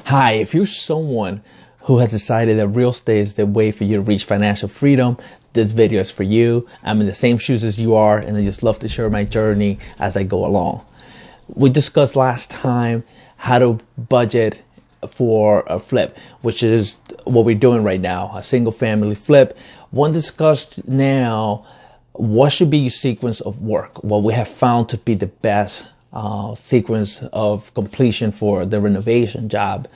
Hi, if you're someone who has decided that real estate is the way for you to reach financial freedom, this video is for you. I'm in the same shoes as you are, and I just love to share my journey as I go along. We discussed last time how to budget for a flip, which is what we're doing right now, a single family flip. One discussed now what should be your sequence of work, what we have found to be the best sequence of completion for the renovation job.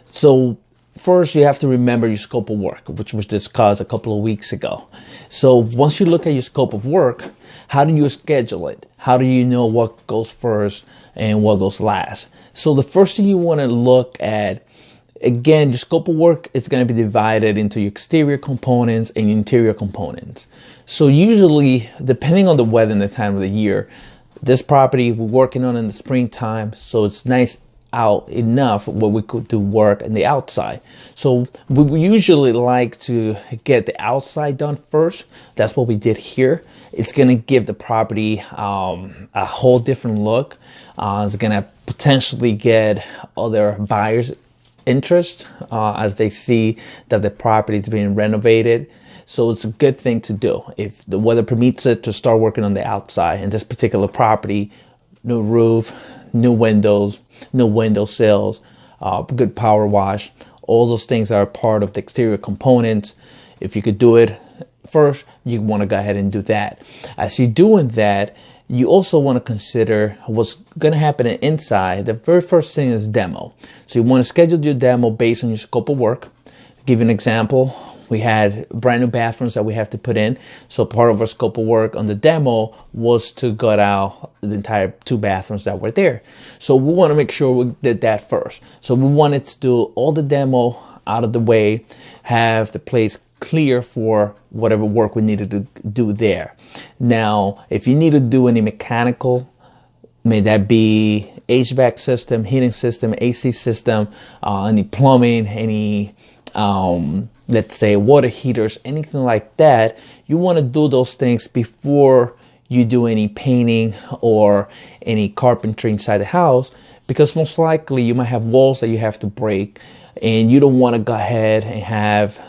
So first, you have to remember your scope of work, which was discussed a couple of weeks ago. So once you look at your scope of work, how do you schedule it? How do you know what goes first and what goes last? So the first thing you want to look at, again, your scope of work is going to be divided into your exterior components and your interior components. So usually, depending on the weather and the time of the year, this property we're working on in the springtime, so it's nice out enough where we could do work in the outside. So we usually like to get the outside done first. That's what we did here. It's going to give the property a whole different look. It's going to potentially get other buyers' interest as they see that the property is being renovated. So it's a good thing to do if the weather permits it to start working on the outside. In this particular property, new roof, new windows, new window sills, good power wash. All those things are part of the exterior components. If you could do it first, you want to go ahead and do that. As you're doing that, you also want to consider what's going to happen inside. The very first thing is demo. So you want to schedule your demo based on your scope of work. I'll give you an example. We had brand new bathrooms that we have to put in. So part of our scope of work on the demo was to gut out the entire 2 bathrooms that were there. So we want to make sure we did that first. So we wanted to do all the demo out of the way, have the place clear for whatever work we needed to do there. Now, if you need to do any mechanical, may that be HVAC system, heating system, AC system, any plumbing, any let's say water heaters, anything like that, you want to do those things before you do any painting or any carpentry inside the house, because most likely you might have walls that you have to break, and you don't want to go ahead and have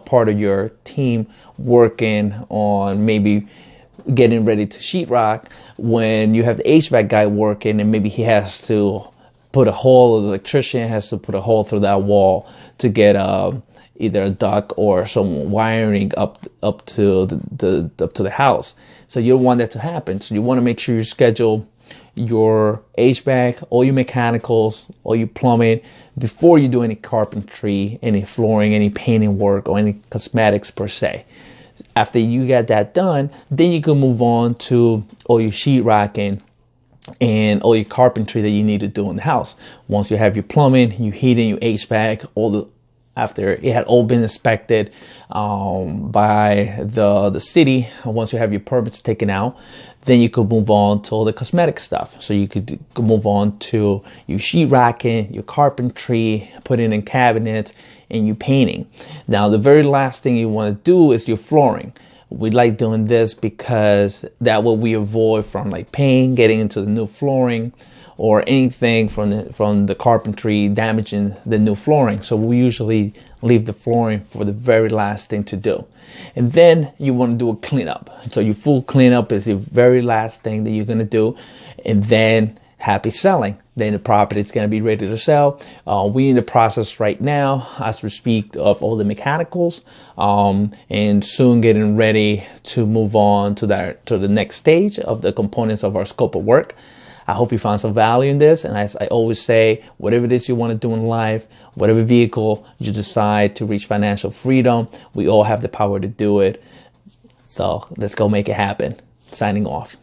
part of your team working on maybe getting ready to sheetrock when you have the HVAC guy working, and maybe he has to put a hole, or the electrician has to put a hole through that wall to get either a duct or some wiring up to the house. So you don't want that to happen. So you want to make sure you schedule your HVAC, all your mechanicals, all your plumbing before you do any carpentry, any flooring, any painting work, or any cosmetics per se. After you get that done, then you can move on to all your sheetrocking and all your carpentry that you need to do in the house. Once you have your plumbing, your heating, your HVAC, after it had all been inspected by the city, once you have your permits taken out, then you could move on to all the cosmetic stuff. So you could move on to your sheetrocking, your carpentry, putting in cabinets, and your painting. Now, the very last thing you want to do is your flooring. We like doing this because that way we avoid from like paint getting into the new flooring, or anything from the carpentry damaging the new flooring. So we usually leave the flooring for the very last thing to do. And then you want to do a cleanup. So your full cleanup is the very last thing that you're going to do. And then happy selling. Then the property is going to be ready to sell. We're in the process right now, as we speak, of all the mechanicals, and soon getting ready to move on to the next stage of the components of our scope of work. I hope you found some value in this. And as I always say, whatever it is you want to do in life, whatever vehicle you decide to reach financial freedom, we all have the power to do it. So let's go make it happen. Signing off.